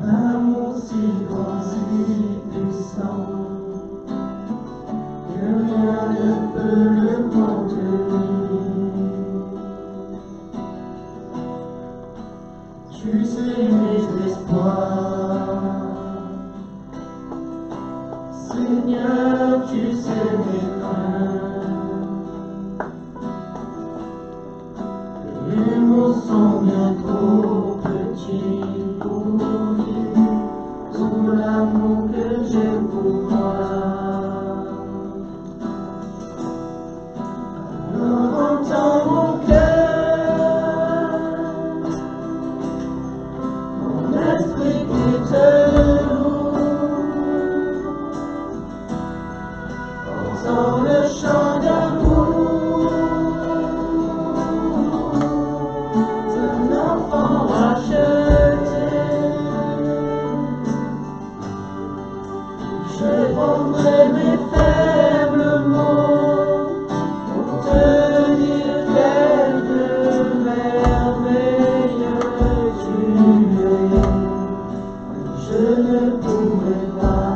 Un amour si grand, si puissant, que rien ne peut le contenir. Tu sais mes espoirs, Seigneur, tu sais mes craintes. Les mots sont bien trop petits pour dire tout l'amour que j'ai pour toi. Alors entends mon cœur, mon esprit qui te loue. Entends le chant d'amour d'un enfant racheté. Je prendrai mes faibles mots pour te dire quelque merveilleux tu es. Je ne pourrai pas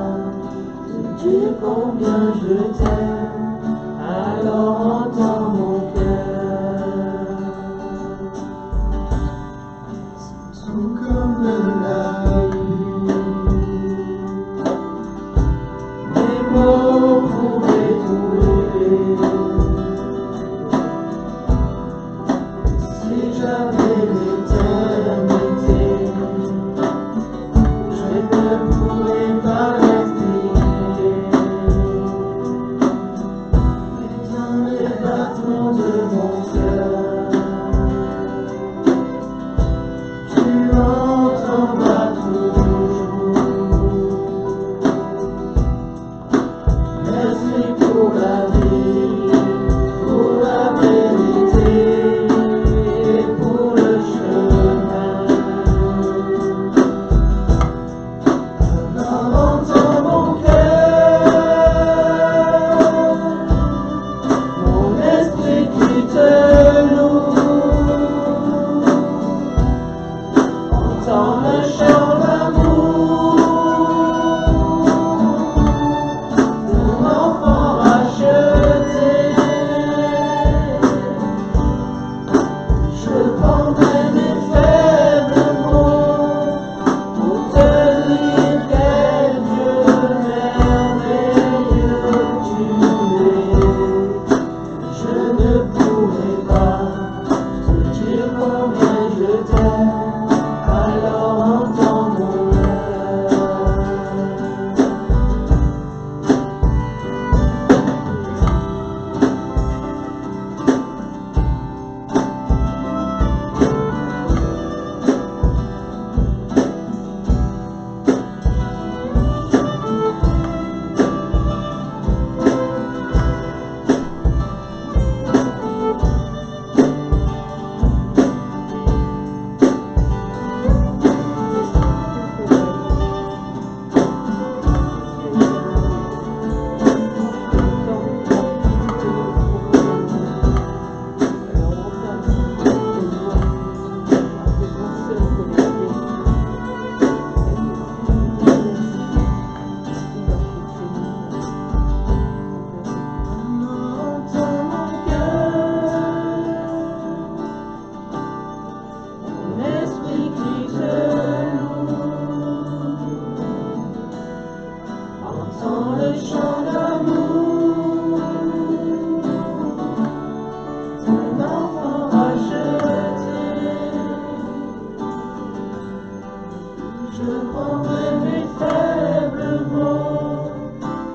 te dire combien je t'aime, alors entends mon cœur. C'est tout comme la nuit, mes mots pourraient trouver. Si j'avais l'éternité, je ne pourrais pas respirer. Mais dans les battements de mon cœur, tu entendras toujours. Merci pour la vie, pour la vérité et pour le chemin. Alors entends mon cœur, mon esprit qui te loue. Entends le chant d'amour d'un enfant racheté. Je prendrai mes faibles mots pour te dire quel Dieu merveilleux tu es. Je ne pourrai pas te dire combien je t'aime, alors entends mon cœur. Mon esprit qui te loue, entends le chant d'amour d'un enfant racheté. Je prendrai mes faibles mots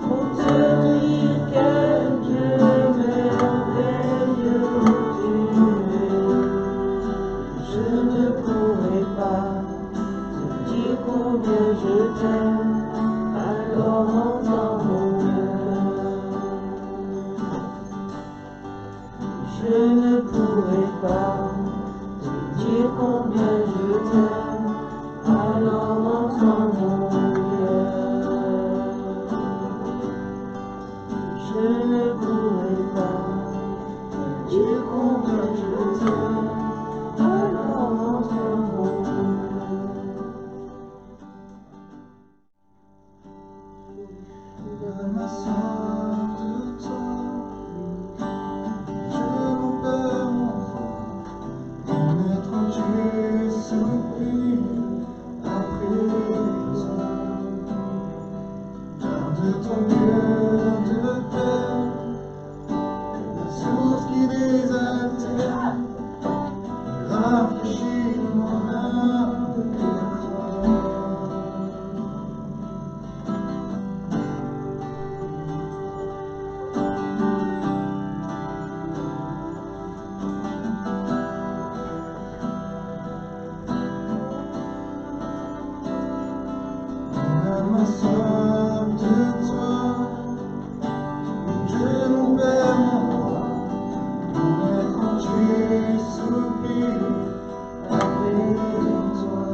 pour te dire quel Dieu merveilleux tu es. Je ne pourrai pas te dire combien je t'aime, alors entends mon cœur. Je ne pourrai pas te dire combien je t'aime, alors entends mon cœur. Je ne pourrai pas te dire combien je t'aime. ton cœur de paix, la source qui désaltère, rafraîchit mon âme de toi. Ma soif de toi, mon Dieu, mon Père, mon roi, mais quand tu soupires avec toi,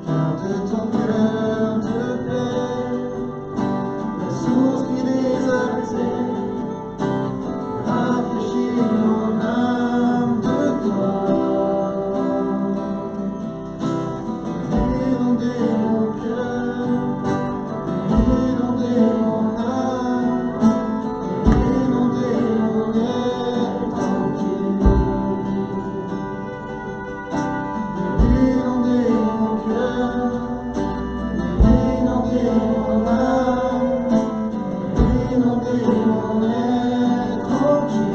car de ton cœur de paix, la source qui désaltère, rafraîchit mon âme de toi. Inonder mon cœur, inonder mon âme, inonder mon être entier. Inonder mon cœur, inonder mon âme, inonder mon être entier.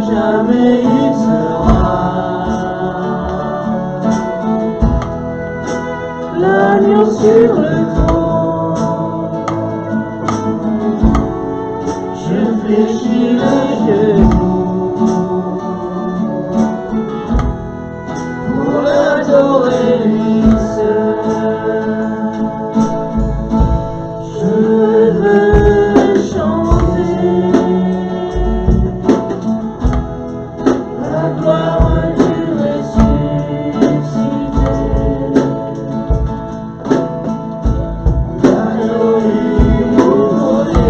Jamais il sera l'agneau sur le trône. Je fléchis les genoux pour l'adorer lui seul. Je veux chanter la gloire du ressuscité, l'agneau immolé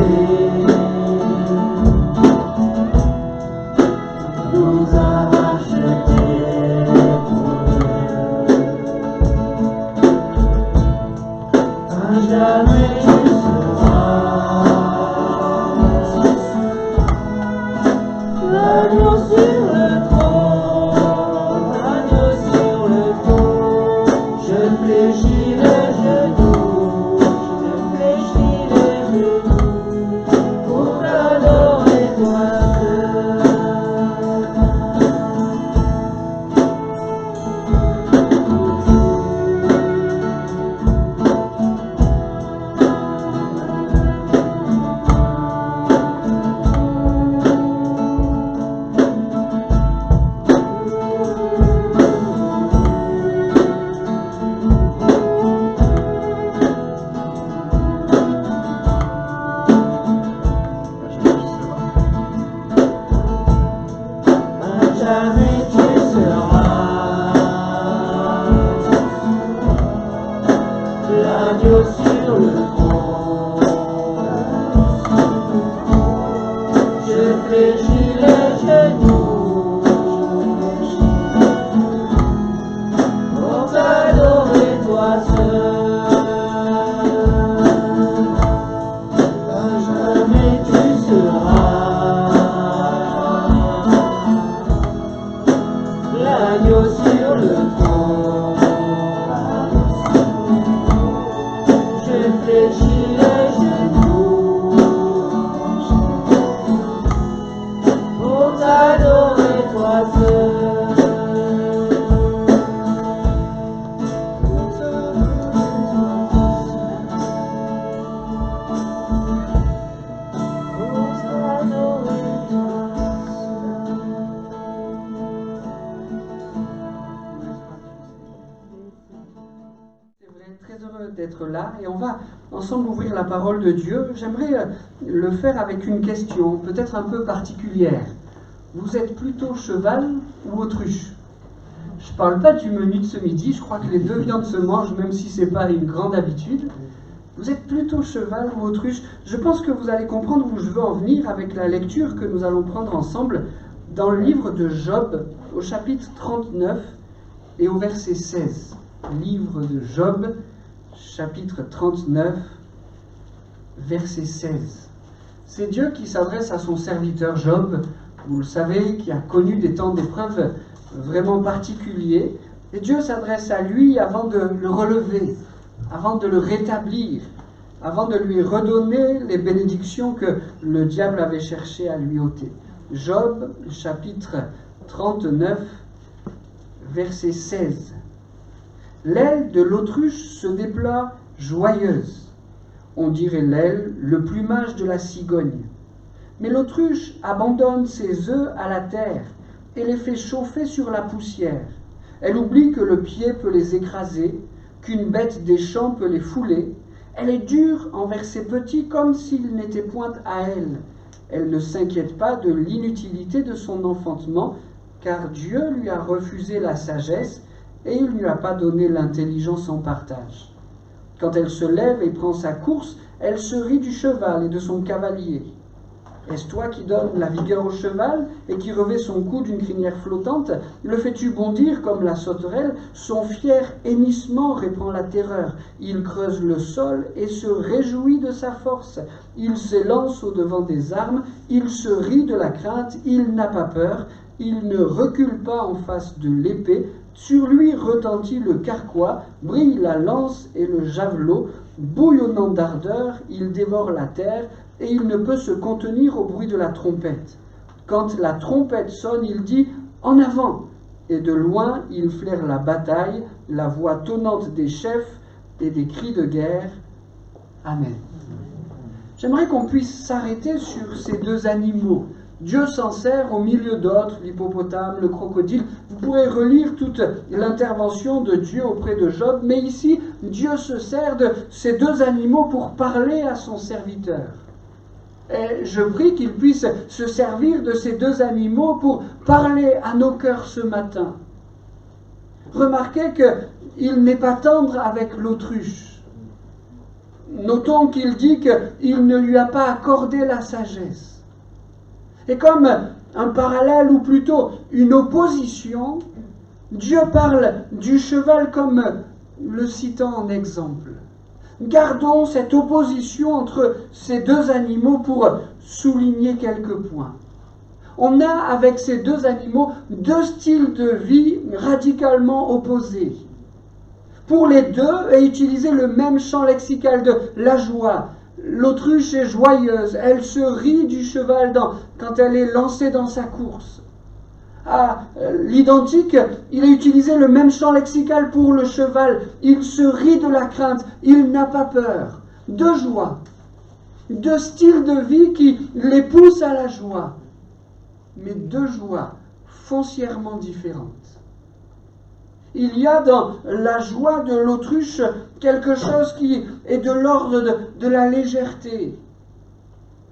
nous a rachetés pour Dieu. À jamais tu seras l'agneau sur le trône, l'agneau sur le trône. Je fléchis les genoux, je fléchis les genoux pour t'adorer toi seul. l'agneau sur le trône. Je fléchis les genoux pour t'adorer toi seul. À jamais tu seras l'agneau sur le trône. Je fléchis les genoux pour t'adorer toi seul. Très heureux d'être là et on va ensemble ouvrir la parole de Dieu. J'aimerais le faire avec une question peut-être un peu particulière. Vous êtes plutôt cheval ou autruche? Je ne parle pas du menu de ce midi, je crois que les deux viandes se mangent même si ce n'est pas une grande habitude. Vous êtes plutôt cheval ou autruche? Je pense que vous allez comprendre où je veux en venir avec la lecture que nous allons prendre ensemble dans le livre de Job au chapitre 39 et au verset 16. Livre de Job, chapitre 39, verset 16. C'est Dieu qui s'adresse à son serviteur Job, vous le savez, qui a connu des temps d'épreuve vraiment particuliers. Et Dieu s'adresse à lui avant de le relever, avant de le rétablir, avant de lui redonner les bénédictions que le diable avait cherché à lui ôter. Job, chapitre 39, verset 16. L'aile de l'autruche se déploie joyeuse. On dirait l'aile, le plumage de la cigogne. Mais l'autruche abandonne ses œufs à la terre et les fait chauffer sur la poussière. Elle oublie que le pied peut les écraser, qu'une bête des champs peut les fouler. Elle est dure envers ses petits comme s'ils n'étaient point à elle. Elle ne s'inquiète pas de l'inutilité de son enfantement, car Dieu lui a refusé la sagesse et il ne lui a pas donné l'intelligence en partage. Quand elle se lève et prend sa course, elle se rit du cheval et de son cavalier. Est-ce toi qui donnes la vigueur au cheval et qui revêt son cou d'une crinière flottante? Le fais-tu bondir comme la sauterelle? Son fier hennissement répand la terreur. Il creuse le sol et se réjouit de sa force. Il s'élance au-devant des armes, il se rit de la crainte, il n'a pas peur, il ne recule pas en face de l'épée. Sur lui retentit le carquois, brille la lance et le javelot. Bouillonnant d'ardeur, il dévore la terre, et il ne peut se contenir au bruit de la trompette. Quand la trompette sonne, il dit « En avant !» et de loin, il flaire la bataille, la voix tonnante des chefs et des cris de guerre. Amen. J'aimerais qu'on puisse s'arrêter sur ces deux animaux. Dieu s'en sert au milieu d'autres, l'hippopotame, le crocodile. Vous pourrez relire toute l'intervention de Dieu auprès de Job, mais ici, Dieu se sert de ces deux animaux pour parler à son serviteur. Et je prie qu'il puisse se servir de ces deux animaux pour parler à nos cœurs ce matin. Remarquez qu'il n'est pas tendre avec l'autruche. Notons qu'il dit qu'il ne lui a pas accordé la sagesse. Et comme un parallèle, ou plutôt une opposition, Dieu parle du cheval comme le citant en exemple. Gardons cette opposition entre ces deux animaux pour souligner quelques points. On a avec ces deux animaux deux styles de vie radicalement opposés. Pour les deux est utilisé le même champ lexical de la joie. L'autruche est joyeuse, elle se rit du cheval quand elle est lancée dans sa course. À l'identique, il a utilisé le même champ lexical pour le cheval. Il se rit de la crainte, il n'a pas peur. Deux joies, deux styles de vie qui les poussent à la joie, mais deux joies foncièrement différentes. Il y a dans la joie de l'autruche quelque chose qui est de l'ordre de la légèreté.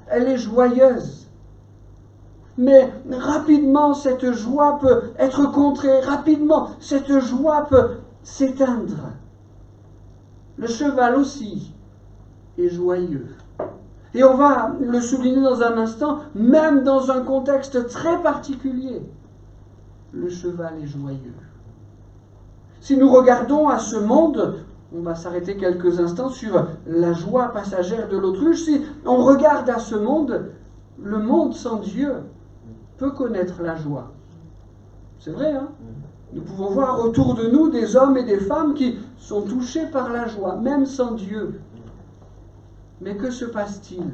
Elle est joyeuse. Mais rapidement, cette joie peut être contrée. Rapidement, cette joie peut s'éteindre. Le cheval aussi est joyeux. Et on va le souligner dans un instant, même dans un contexte très particulier. Le cheval est joyeux. Si nous regardons à ce monde, on va s'arrêter quelques instants sur la joie passagère de l'autruche. Si on regarde à ce monde, le monde sans Dieu peut connaître la joie. C'est vrai, hein? Nous pouvons voir autour de nous des hommes et des femmes qui sont touchés par la joie, même sans Dieu. Mais que se passe-t-il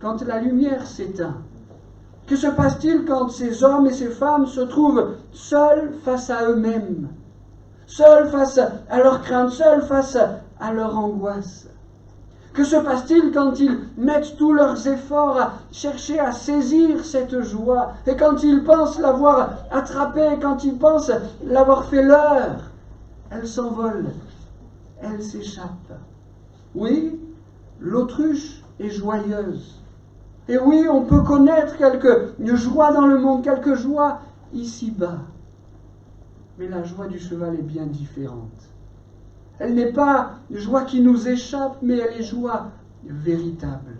quand la lumière s'éteint? Que se passe-t-il quand ces hommes et ces femmes se trouvent seuls face à eux-mêmes, seuls face à leurs craintes, seuls face à leur angoisse? Que se passe-t-il quand ils mettent tous leurs efforts à chercher à saisir cette joie, et quand ils pensent l'avoir attrapée, quand ils pensent l'avoir fait leur, elle s'envole, elle s'échappe? Oui, l'autruche est joyeuse. Et oui, on peut connaître quelques joies dans le monde, quelques joies ici-bas. Mais la joie du cheval est bien différente. Elle n'est pas une joie qui nous échappe, mais elle est joie véritable.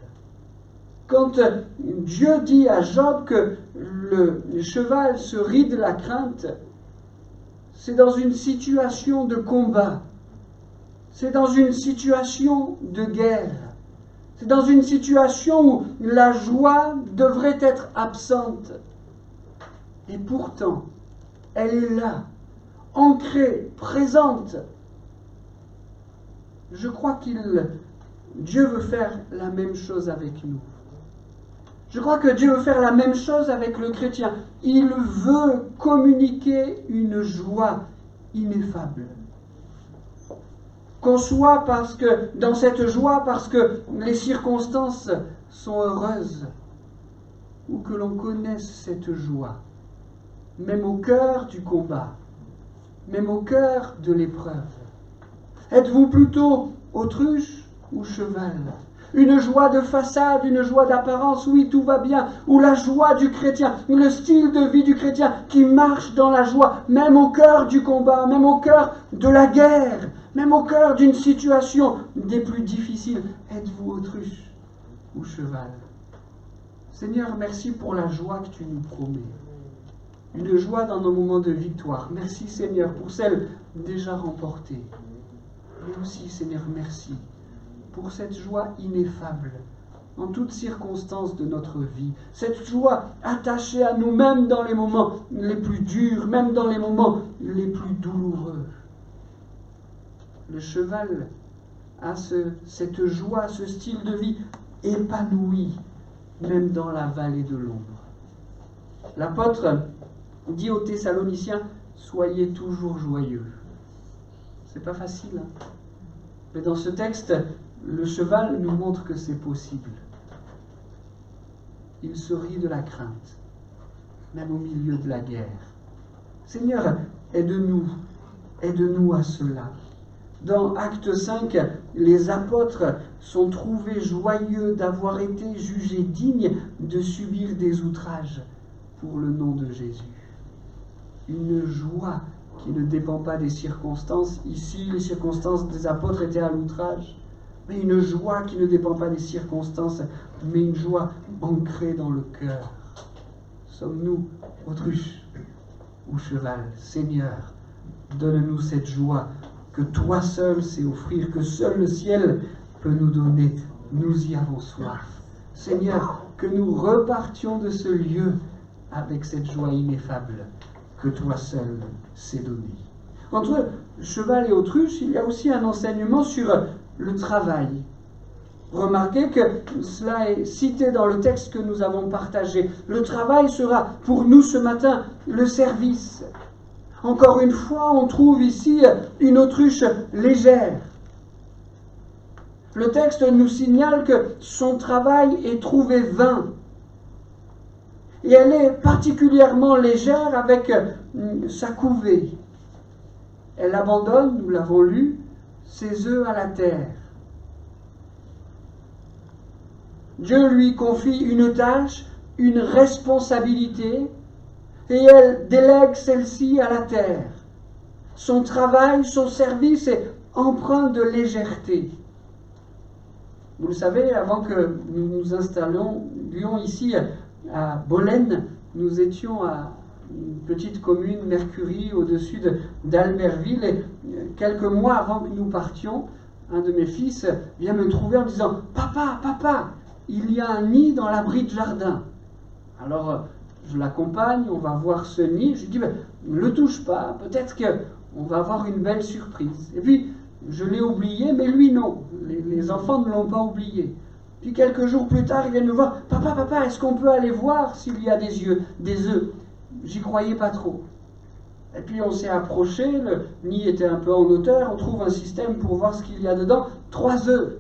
Quand Dieu dit à Job que le cheval se rit de la crainte, c'est dans une situation de combat. C'est dans une situation de guerre. C'est dans une situation où la joie devrait être absente. Et pourtant, elle est là, ancrée, présente. Je crois que Dieu veut faire la même chose avec nous. Je crois que Dieu veut faire la même chose avec le chrétien. Il veut communiquer une joie ineffable. Qu'on soit dans cette joie parce que les circonstances sont heureuses, ou que l'on connaisse cette joie, même au cœur du combat, même au cœur de l'épreuve. Êtes-vous plutôt autruche ou cheval? Une joie de façade, une joie d'apparence, oui, tout va bien, ou la joie du chrétien, le style de vie du chrétien qui marche dans la joie, même au cœur du combat, même au cœur de la guerre, même au cœur d'une situation des plus difficiles. Êtes-vous autruche ou cheval? Seigneur, merci pour la joie que tu nous promets. Une joie dans nos moments de victoire. Merci Seigneur pour celle déjà remportée. Mais aussi Seigneur, merci pour cette joie ineffable en toutes circonstances de notre vie. Cette joie attachée à nous, même dans les moments les plus durs, même dans les moments les plus douloureux. Le cheval a cette joie, ce style de vie épanoui, même dans la vallée de l'ombre. L'apôtre dit aux Thessaloniciens, soyez toujours joyeux. C'est pas facile, hein? Mais dans ce texte, le cheval nous montre que c'est possible. Il se rit de la crainte, même au milieu de la guerre. Seigneur, aide-nous à cela. Dans Acte 5, les apôtres sont trouvés joyeux d'avoir été jugés dignes de subir des outrages pour le nom de Jésus. Une joie qui ne dépend pas des circonstances. Ici, les circonstances des apôtres étaient à l'outrage. Mais une joie qui ne dépend pas des circonstances, mais une joie ancrée dans le cœur. Sommes-nous autruche ou cheval? Seigneur, donne-nous cette joie que toi seul sais offrir, que seul le ciel peut nous donner. Nous y avons soif. Seigneur, que nous repartions de ce lieu avec cette joie ineffable que toi seul sais donner. Entre cheval et autruche, il y a aussi un enseignement sur le travail. Remarquez que cela est cité dans le texte que nous avons partagé. Le travail sera pour nous ce matin le service. Encore une fois, on trouve ici une autruche légère. Le texte nous signale que son travail est trouvé vain. Et elle est particulièrement légère avec sa couvée. Elle abandonne, nous l'avons lu, ses œufs à la terre. Dieu lui confie une tâche, une responsabilité, et elle délègue celle-ci à la terre. Son travail, son service est empreint de légèreté. Vous le savez, avant que nous nous installions ici à Bolène, nous étions à une petite commune, Mercury, au-dessus d'Albertville. Et quelques mois avant que nous partions, un de mes fils vient me trouver en disant « Papa, papa, il y a un nid dans l'abri de jardin. » Alors, je l'accompagne, on va voir ce nid. Je lui dis « Ne le touche pas, peut-être qu'on va avoir une belle surprise. » Et puis, je l'ai oublié, mais lui non. Les enfants ne l'ont pas oublié. Puis quelques jours plus tard, ils viennent me voir. Papa, papa, est-ce qu'on peut aller voir s'il y a des œufs? J'y croyais pas trop. Et puis on s'est approché, le nid était un peu en hauteur, on trouve un système pour voir ce qu'il y a dedans. 3 œufs.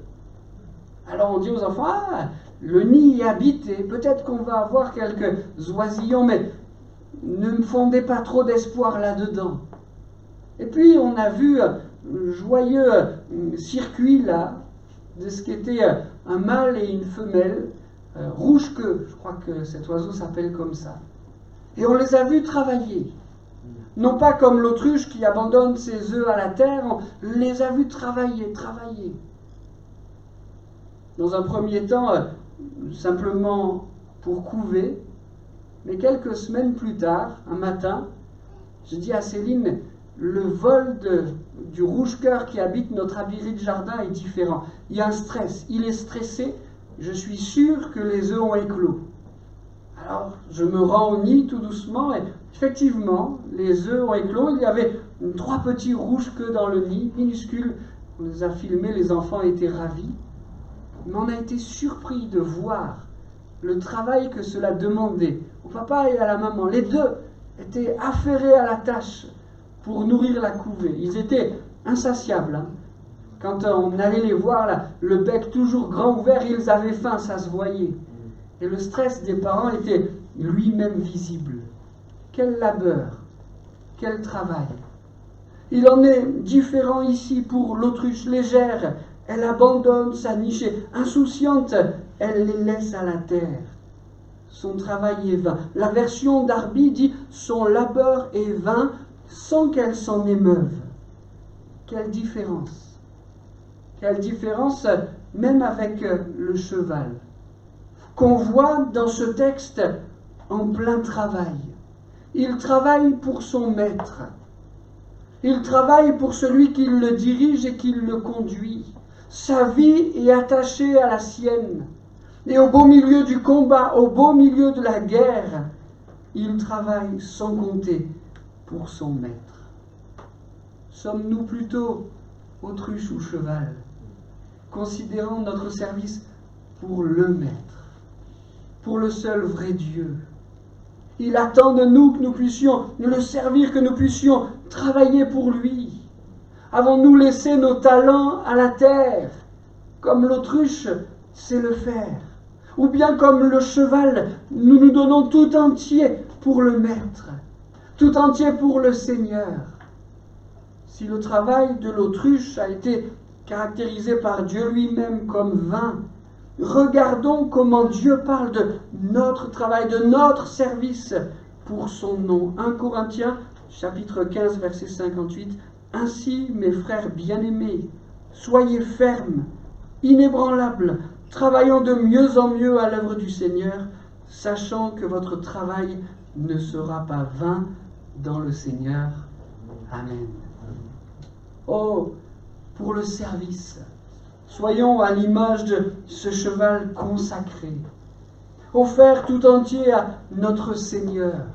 Alors on dit aux enfants, ah, le nid est habité, peut-être qu'on va avoir quelques oisillons, mais ne me fondez pas trop d'espoir là-dedans. Et puis on a vu joyeux circuit là, de ce qu'était un mâle et une femelle, rouge-queue, je crois que cet oiseau s'appelle comme ça. Et on les a vus travailler. Non pas comme l'autruche qui abandonne ses œufs à la terre, on les a vus travailler. Dans un premier temps, simplement pour couver, mais quelques semaines plus tard, un matin, je dis à Céline, le vol du rouge-cœur qui habite notre abri de jardin est différent. Il y a un stress, il est stressé, je suis sûr que les œufs ont éclos. Alors, je me rends au nid tout doucement et effectivement, les œufs ont éclos. Il y avait 3 petits rouges-queues dans le nid, minuscules. On les a filmés, les enfants étaient ravis. Mais on a été surpris de voir le travail que cela demandait au papa et à la maman. Les deux étaient affairés à la tâche pour nourrir la couvée. Ils étaient insatiables. Hein. Quand on allait les voir, là, le bec toujours grand ouvert, ils avaient faim, ça se voyait. Et le stress des parents était lui-même visible. Quel labeur, quel travail. Il en est différent ici pour l'autruche légère. Elle abandonne sa niche. Insouciante, elle les laisse à la terre. Son travail est vain. La version d'Arby dit « son labeur est vain » sans qu'elle s'en émeuve. Quelle différence. Quelle différence même avec le cheval, qu'on voit dans ce texte en plein travail. Il travaille pour son maître. Il travaille pour celui qui le dirige et qui le conduit. Sa vie est attachée à la sienne. Et au beau milieu du combat, au beau milieu de la guerre, il travaille sans compter pour son maître. Sommes-nous plutôt autruche ou cheval, considérant notre service pour le maître, pour le seul vrai Dieu? Il attend de nous que nous puissions le servir, que nous puissions travailler pour lui. Avons-nous laissé nos talents à la terre, comme l'autruche sait le faire? Ou bien comme le cheval, nous nous donnons tout entier pour le maître, tout entier pour le Seigneur? Si le travail de l'autruche a été caractérisé par Dieu lui-même comme vain, regardons comment Dieu parle de notre travail, de notre service pour son nom. 1 Corinthiens, chapitre 15, verset 58. « Ainsi, mes frères bien-aimés, soyez fermes, inébranlables, travaillant de mieux en mieux à l'œuvre du Seigneur, sachant que votre travail ne sera pas vain dans le Seigneur. Amen. » Oh, pour le service, soyons à l'image de ce cheval consacré, offert tout entier à notre Seigneur.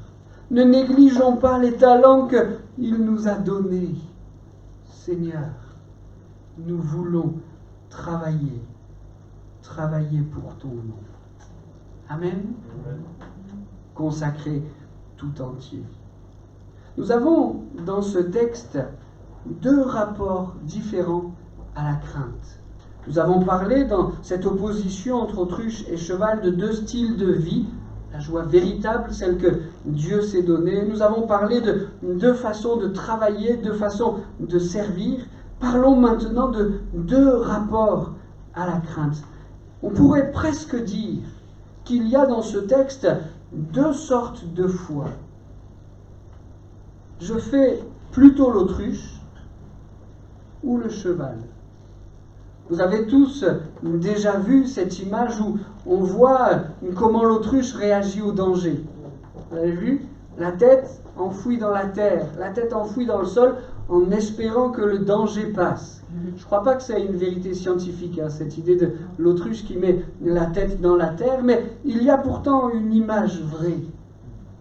Ne négligeons pas les talents qu'il nous a donnés. Seigneur, nous voulons travailler pour ton nom. Amen. Consacré tout entier. Nous avons dans ce texte 2 rapports différents à la crainte. Nous avons parlé dans cette opposition entre autruche et cheval de 2 styles de vie, la joie véritable, celle que Dieu s'est donnée. Nous avons parlé de 2 façons de travailler, 2 façons de servir. Parlons maintenant de 2 rapports à la crainte. On pourrait presque dire qu'il y a dans ce texte 2 sortes de foi. Je fais plutôt l'autruche, ou le cheval? Vous avez tous déjà vu cette image où on voit comment l'autruche réagit au danger. Vous avez vu? La tête enfouie dans la terre, la tête enfouie dans le sol, en espérant que le danger passe. Je ne crois pas que c'est une vérité scientifique, hein, cette idée de l'autruche qui met la tête dans la terre, mais il y a pourtant une image vraie.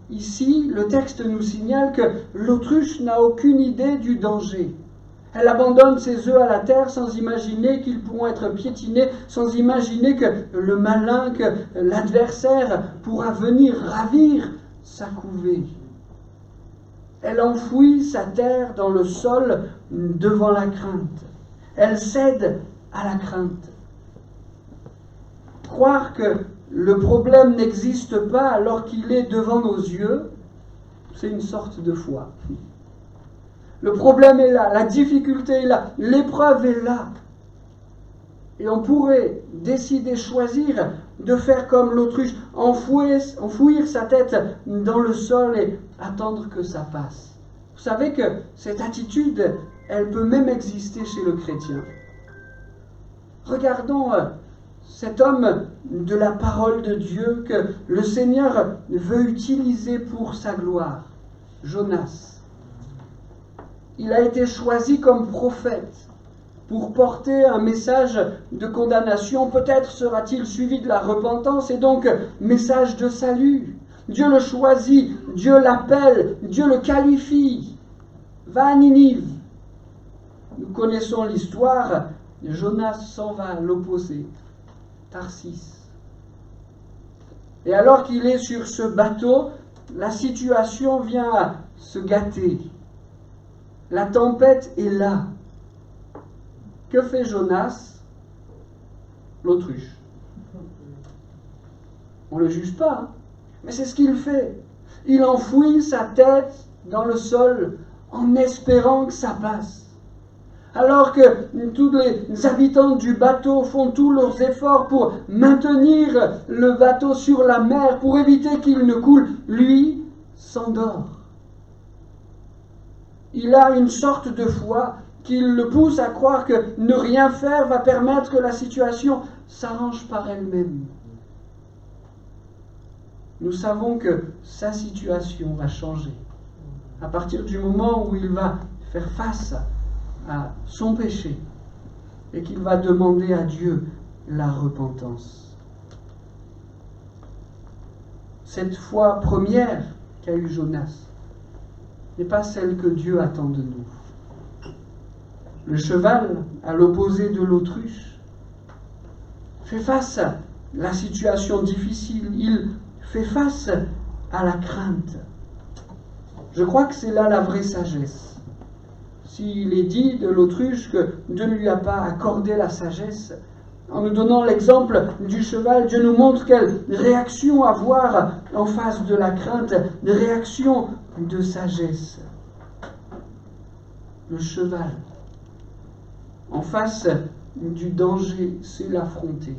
Ici, le texte nous signale que l'autruche n'a aucune idée du danger. Elle abandonne ses œufs à la terre sans imaginer qu'ils pourront être piétinés, sans imaginer que le malin, que l'adversaire pourra venir ravir sa couvée. Elle enfouit sa terre dans le sol devant la crainte. Elle cède à la crainte. Croire que le problème n'existe pas alors qu'il est devant nos yeux, c'est une sorte de foi. Le problème est là, la difficulté est là, l'épreuve est là. Et on pourrait décider, choisir de faire comme l'autruche, enfouir sa tête dans le sol et attendre que ça passe. Vous savez que cette attitude, elle peut même exister chez le chrétien. Regardons cet homme de la parole de Dieu que le Seigneur veut utiliser pour sa gloire, Jonas. Il a été choisi comme prophète pour porter un message de condamnation. Peut-être sera-t-il suivi de la repentance et donc message de salut. Dieu le choisit, Dieu l'appelle, Dieu le qualifie. Va à Ninive. Nous connaissons l'histoire. Jonas s'en va à l'opposé, Tarsis. Et alors qu'il est sur ce bateau, la situation vient à se gâter. La tempête est là. Que fait Jonas? L'autruche. On ne le juge pas, hein, mais c'est ce qu'il fait. Il enfouit sa tête dans le sol en espérant que ça passe. Alors que tous les habitants du bateau font tous leurs efforts pour maintenir le bateau sur la mer, pour éviter qu'il ne coule, lui s'endort. Il a une sorte de foi qui le pousse à croire que ne rien faire va permettre que la situation s'arrange par elle-même. Nous savons que sa situation va changer à partir du moment où il va faire face à son péché et qu'il va demander à Dieu la repentance. Cette foi première qu'a eue Jonas n'est pas celle que Dieu attend de nous. Le cheval, à l'opposé de l'autruche, fait face à la situation difficile, il fait face à la crainte. Je crois que c'est là la vraie sagesse. S'il est dit de l'autruche que Dieu ne lui a pas accordé la sagesse, en nous donnant l'exemple du cheval, Dieu nous montre quelle réaction avoir en face de la crainte, des réactions de sagesse. Le cheval, en face du danger, sait l'affronter.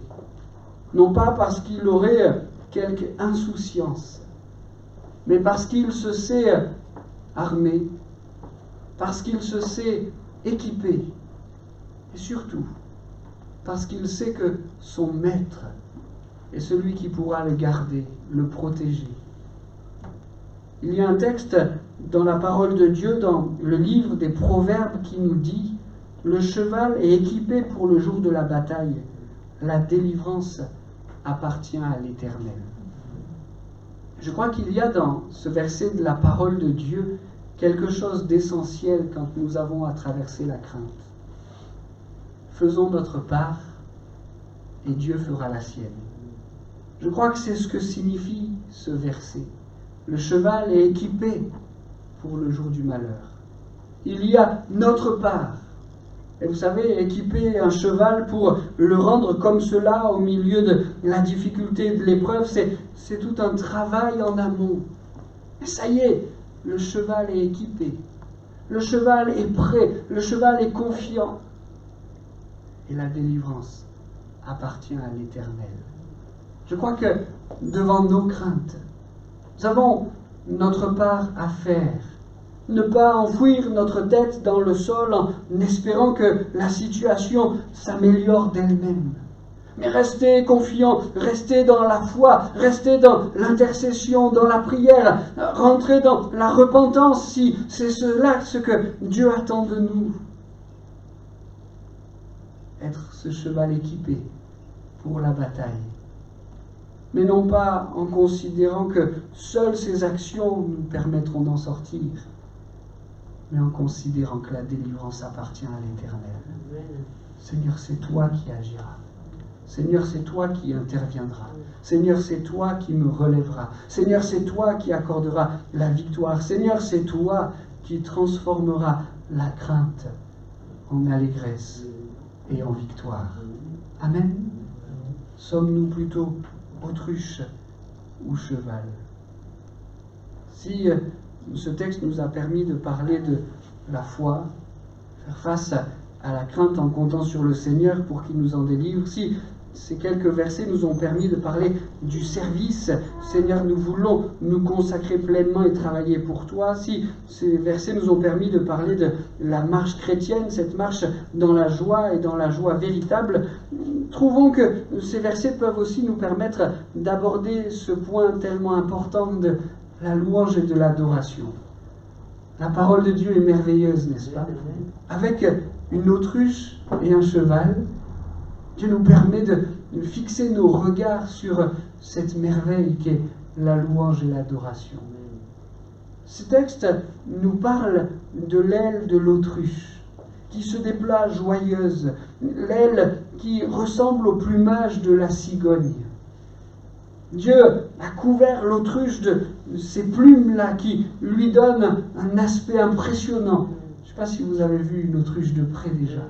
Non pas parce qu'il aurait quelque insouciance, mais parce qu'il se sait armé, parce qu'il se sait équipé, et surtout parce qu'il sait que son maître est celui qui pourra le garder, le protéger. Il y a un texte dans la parole de Dieu, dans le livre des Proverbes, qui nous dit « Le cheval est équipé pour le jour de la bataille, la délivrance appartient à l'Éternel. » Je crois qu'il y a dans ce verset de la parole de Dieu quelque chose d'essentiel quand nous avons à traverser la crainte. Faisons notre part et Dieu fera la sienne. Je crois que c'est ce que signifie ce verset. Le cheval est équipé pour le jour du malheur. Il y a notre part. Et vous savez, équiper un cheval pour le rendre comme cela au milieu de la difficulté de l'épreuve, c'est tout un travail en amont. Et ça y est, le cheval est équipé. Le cheval est prêt. Le cheval est confiant. Et la délivrance appartient à l'Éternel. Je crois que devant nos craintes, nous avons notre part à faire Ne pas enfouir notre tête dans le sol en espérant que la situation s'améliore d'elle-même. Mais rester confiant, rester dans la foi, rester dans l'intercession, dans la prière, rentrer dans la repentance si c'est cela ce que Dieu attend de nous. Être ce cheval équipé pour la bataille. Mais non pas en considérant que seules ces actions nous permettront d'en sortir, mais en considérant que la délivrance appartient à l'Éternel. Seigneur, c'est toi qui agiras. Seigneur, c'est toi qui interviendras. Seigneur, c'est toi qui me relèveras. Seigneur, c'est toi qui accorderas la victoire. Seigneur, c'est toi qui transformeras la crainte en allégresse et en victoire. Amen. Sommes-nous plutôt autruche ou cheval? Si ce texte nous a permis de parler de la foi, faire face à la crainte en comptant sur le Seigneur pour qu'il nous en délivre, si ces quelques versets nous ont permis de parler du service, Seigneur, nous voulons nous consacrer pleinement et travailler pour toi. Si ces versets nous ont permis de parler de la marche chrétienne, cette marche dans la joie et dans la joie véritable, trouvons que ces versets peuvent aussi nous permettre d'aborder ce point tellement important de la louange et de l'adoration. La parole de Dieu est merveilleuse, n'est-ce pas? Avec une autruche et un cheval, Dieu nous permet de fixer nos regards sur cette merveille qu'est la louange et l'adoration. Ce texte nous parle de l'aile de l'autruche, qui se déploie joyeuse, l'aile qui ressemble au plumage de la cigogne. Dieu a couvert l'autruche de ces plumes-là qui lui donnent un aspect impressionnant. Je ne sais pas si vous avez vu une autruche de près déjà.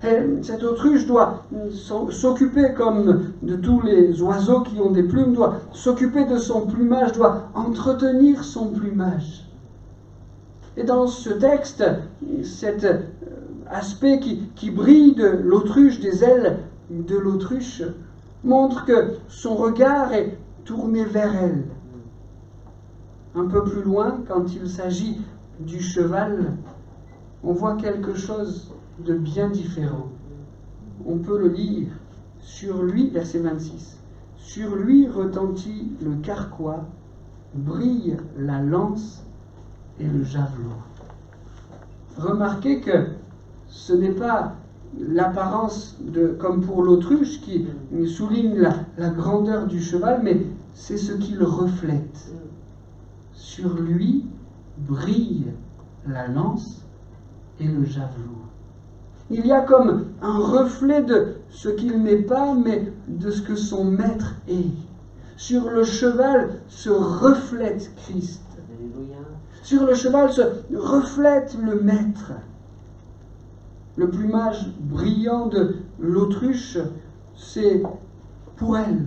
Et cette autruche doit s'occuper, comme de tous les oiseaux qui ont des plumes, doit s'occuper de son plumage, doit entretenir son plumage. Et dans ce texte, cet aspect qui brille de l'autruche, des ailes de l'autruche, montre que son regard est tourné vers elle. Un peu plus loin, quand il s'agit du cheval, on voit quelque chose de bien différent. On peut le lire. Sur lui, verset 26, sur lui retentit le carquois, brille la lance et le javelot. Remarquez que ce n'est pas l'apparence comme pour l'autruche qui souligne la grandeur du cheval, mais c'est ce qu'il reflète. Sur lui brille la lance et le javelot. Il y a comme un reflet de ce qu'il n'est pas, mais de ce que son maître est. Sur le cheval se reflète Christ. Sur le cheval se reflète le maître. Le plumage brillant de l'autruche, c'est pour elle.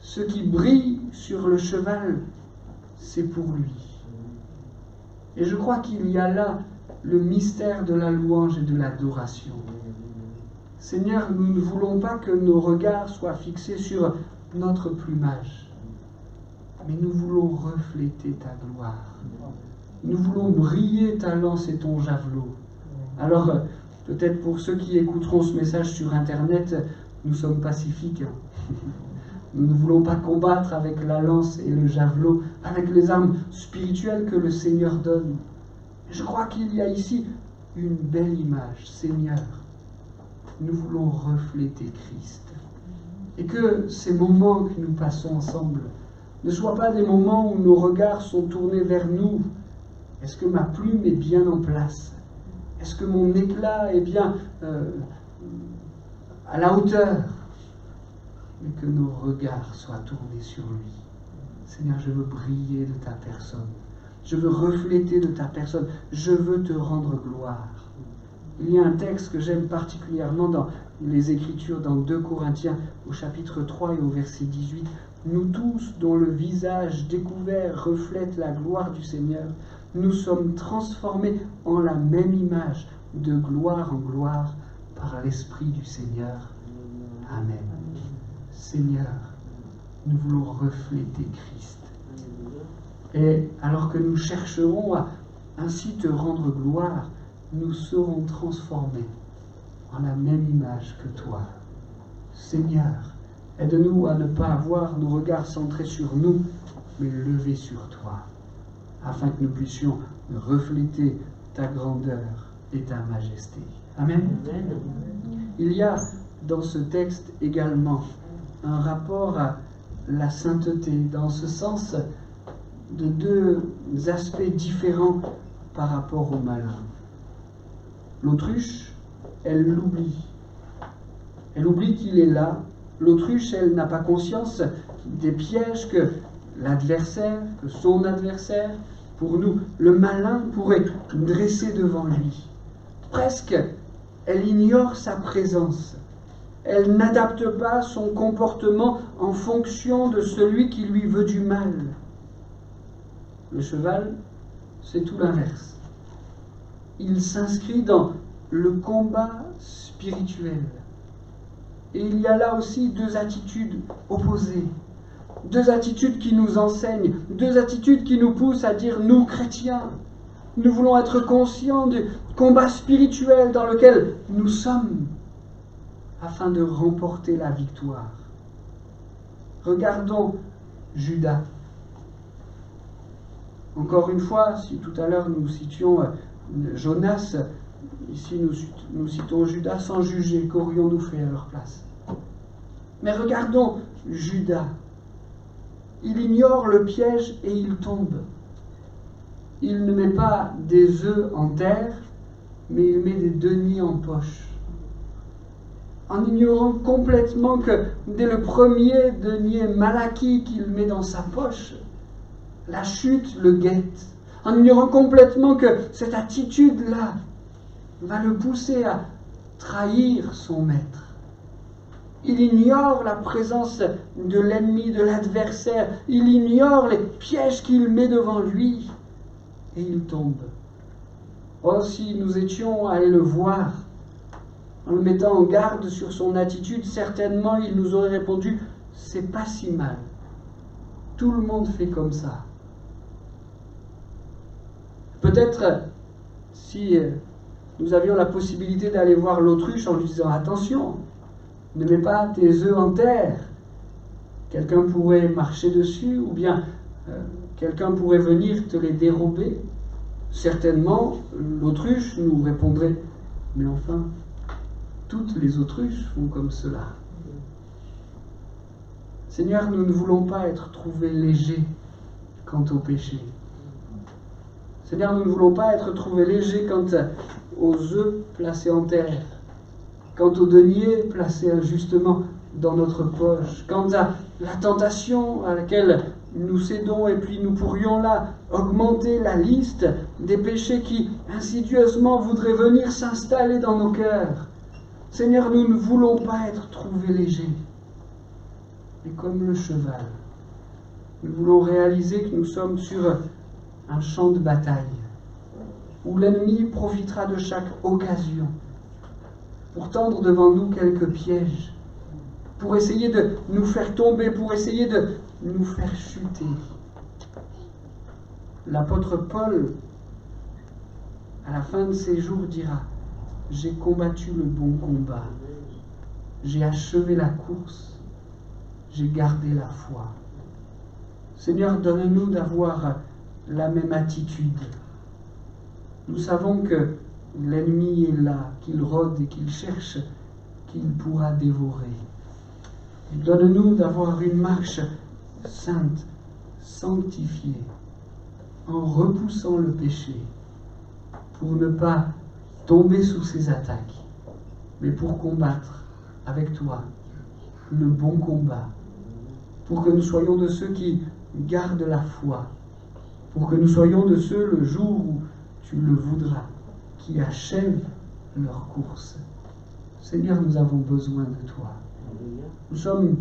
Ce qui brille sur le cheval, c'est pour lui. Et je crois qu'il y a là le mystère de la louange et de l'adoration. Seigneur, nous ne voulons pas que nos regards soient fixés sur notre plumage, mais nous voulons refléter ta gloire. Nous voulons briller ta lance et ton javelot. Alors, peut-être pour ceux qui écouteront ce message sur Internet, nous sommes pacifiques. Nous ne voulons pas combattre avec la lance et le javelot, avec les armes spirituelles que le Seigneur donne. Je crois qu'il y a ici une belle image. Seigneur, nous voulons refléter Christ. Et que ces moments que nous passons ensemble ne soient pas des moments où nos regards sont tournés vers nous. Est-ce que ma plume est bien en place? Est-ce que mon éclat est bien à la hauteur? Mais que nos regards soient tournés sur lui. Seigneur, je veux briller de ta personne. Je veux refléter de ta personne. Je veux te rendre gloire. Il y a un texte que j'aime particulièrement dans les Écritures, dans 2 Corinthiens, au chapitre 3 et au verset 18. Nous tous, dont le visage découvert reflète la gloire du Seigneur, nous sommes transformés en la même image, de gloire en gloire, par l'Esprit du Seigneur. Amen. Seigneur, nous voulons refléter Christ. Et alors que nous chercherons à ainsi te rendre gloire, nous serons transformés en la même image que toi. Seigneur, aide-nous à ne pas avoir nos regards centrés sur nous, mais levés sur toi, afin que nous puissions refléter ta grandeur et ta majesté. Amen. Il y a dans ce texte également un rapport à la sainteté, dans ce sens de deux aspects différents par rapport au malin. L'autruche, elle l'oublie. Elle oublie qu'il est là. L'autruche, elle n'a pas conscience des pièges que l'adversaire, que son adversaire, pour nous, le malin pourrait dresser devant lui. Presque, elle ignore sa présence. Elle n'adapte pas son comportement en fonction de celui qui lui veut du mal. Le cheval, c'est tout l'inverse. Il s'inscrit dans le combat spirituel. Et il y a là aussi deux attitudes opposées. Deux attitudes qui nous enseignent, deux attitudes qui nous poussent à dire, nous chrétiens, nous voulons être conscients du combat spirituel dans lequel nous sommes, afin de remporter la victoire. Regardons Judas. Encore une fois, si tout à l'heure nous citions Jonas, ici nous citons Judas sans juger, qu'aurions-nous fait à leur place? Mais regardons Judas. Il ignore le piège et il tombe. Il ne met pas des œufs en terre, mais il met des deniers en poche. En ignorant complètement que dès le premier denier mal acquis qu'il met dans sa poche, la chute le guette. En ignorant complètement que cette attitude-là va le pousser à trahir son maître. Il ignore la présence de l'ennemi, de l'adversaire. Il ignore les pièges qu'il met devant lui. Et il tombe. Oh, si nous étions allés le voir, en le mettant en garde sur son attitude, certainement il nous aurait répondu « c'est pas si mal. Tout le monde fait comme ça. » Peut-être si nous avions la possibilité d'aller voir l'autruche en lui disant « attention, ne mets pas tes œufs en terre. Quelqu'un pourrait marcher dessus ou bien quelqu'un pourrait venir te les dérober. » Certainement, l'autruche nous répondrait « mais enfin, toutes les autruches font comme cela. » Seigneur, nous ne voulons pas être trouvés légers quant au péché. Seigneur, nous ne voulons pas être trouvés légers quant aux œufs placés en terre, quant aux deniers placés injustement dans notre poche, quant à la tentation à laquelle nous cédons, et puis nous pourrions là augmenter la liste des péchés qui insidieusement voudraient venir s'installer dans nos cœurs. Seigneur, nous ne voulons pas être trouvés légers, mais comme le cheval, nous voulons réaliser que nous sommes sur un champ de bataille, où l'ennemi profitera de chaque occasion pour tendre devant nous quelques pièges, pour essayer de nous faire tomber, pour essayer de nous faire chuter. L'apôtre Paul, à la fin de ses jours, dira « J'ai combattu le bon combat, j'ai achevé la course, j'ai gardé la foi. » Seigneur, donne-nous d'avoir la même attitude. Nous savons que l'ennemi est là, qu'il rôde et qu'il cherche, qu'il pourra dévorer. Donne-nous d'avoir une marche sainte, sanctifiée, en repoussant le péché, pour ne pas tomber sous ses attaques, mais pour combattre avec toi le bon combat, pour que nous soyons de ceux qui gardent la foi, pour que nous soyons de ceux, le jour où tu le voudras, qui achèvent leur course. Seigneur, nous avons besoin de toi. Nous sommes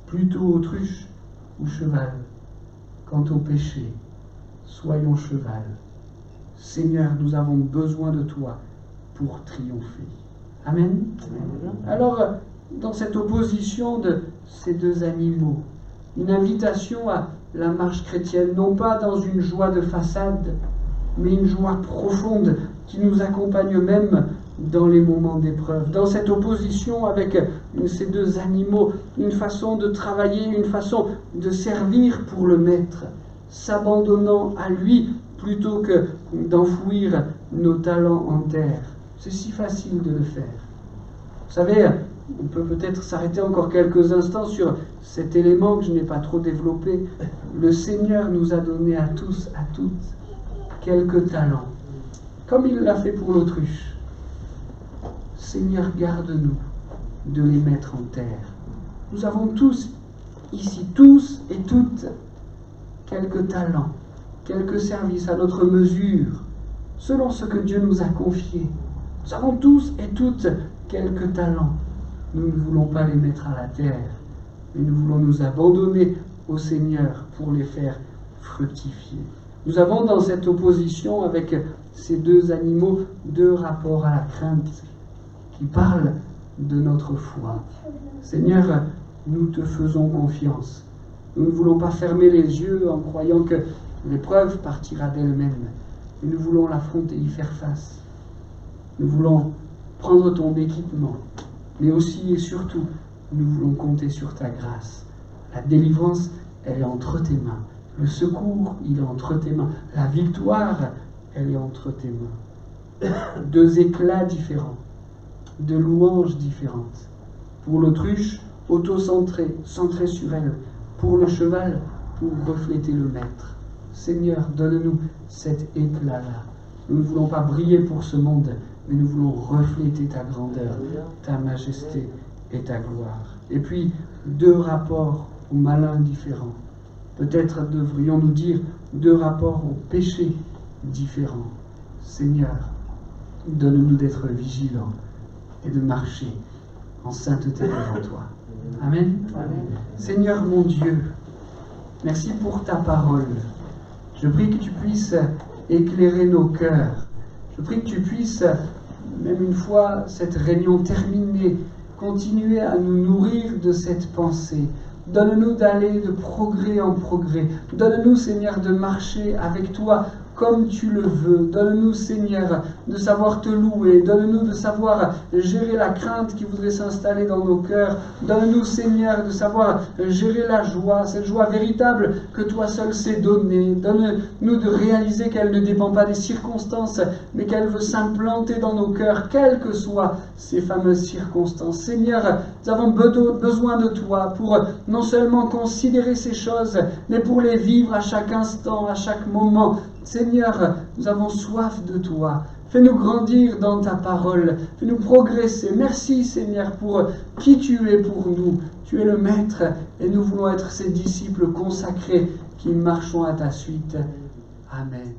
plutôt autruche ou cheval. Quant au péché, soyons cheval. Seigneur, nous avons besoin de toi pour triompher. Amen. Alors, dans cette opposition de ces deux animaux, une invitation à la marche chrétienne, non pas dans une joie de façade, mais une joie profonde qui nous accompagne même dans les moments d'épreuve. Dans cette opposition avec ces deux animaux, une façon de travailler, une façon de servir pour le Maître, s'abandonnant à lui plutôt que d'enfouir nos talents en terre. C'est si facile de le faire. Vous savez, on peut peut-être s'arrêter encore quelques instants sur cet élément que je n'ai pas trop développé. Le Seigneur nous a donné à tous, à toutes, quelques talents, comme il l'a fait pour l'autruche. Seigneur, garde-nous de les mettre en terre. Nous avons tous, ici, tous et toutes, quelques talents, quelques services à notre mesure, selon ce que Dieu nous a confié. Nous avons tous et toutes quelques talents. Nous ne voulons pas les mettre à la terre, mais nous voulons nous abandonner au Seigneur pour les faire fructifier. Nous avons dans cette opposition avec ces deux animaux deux rapports à la crainte qui parlent de notre foi. Seigneur, nous te faisons confiance. Nous ne voulons pas fermer les yeux en croyant que l'épreuve partira d'elle-même, mais nous voulons l'affronter, y faire face. Nous voulons prendre ton équipement, mais aussi et surtout, nous voulons compter sur ta grâce. La délivrance, elle est entre tes mains. Le secours, il est entre tes mains. La victoire, elle est entre tes mains. Deux éclats différents, deux louanges différentes. Pour l'autruche, auto-centrée, centrée sur elle. Pour le cheval, pour refléter le Maître. Seigneur, donne-nous cet éclat-là. Nous ne voulons pas briller pour ce monde, mais nous voulons refléter ta grandeur, ta majesté et ta gloire. Et puis, deux rapports aux malins différents. Peut-être devrions-nous dire deux rapports au péché différents. Seigneur, donne-nous d'être vigilants et de marcher en sainteté devant toi. Amen. Amen. Seigneur mon Dieu, merci pour ta parole. Je prie que tu puisses éclairer nos cœurs. Je prie que tu puisses, même une fois cette réunion terminée, continuer à nous nourrir de cette pensée. Donne-nous d'aller de progrès en progrès. Donne-nous, Seigneur, de marcher avec toi comme tu le veux. Donne-nous, Seigneur, de savoir te louer. Donne-nous de savoir gérer la crainte qui voudrait s'installer dans nos cœurs. Donne-nous, Seigneur, de savoir gérer la joie, cette joie véritable que toi seul sais donner. Donne-nous de réaliser qu'elle ne dépend pas des circonstances, mais qu'elle veut s'implanter dans nos cœurs, quelles que soient ces fameuses circonstances. Seigneur, nous avons besoin de toi pour non seulement considérer ces choses, mais pour les vivre à chaque instant, à chaque moment. Seigneur, nous avons soif de toi. Fais-nous grandir dans ta parole. Fais-nous progresser. Merci, Seigneur, pour qui tu es pour nous. Tu es le Maître et nous voulons être ces disciples consacrés qui marchons à ta suite. Amen.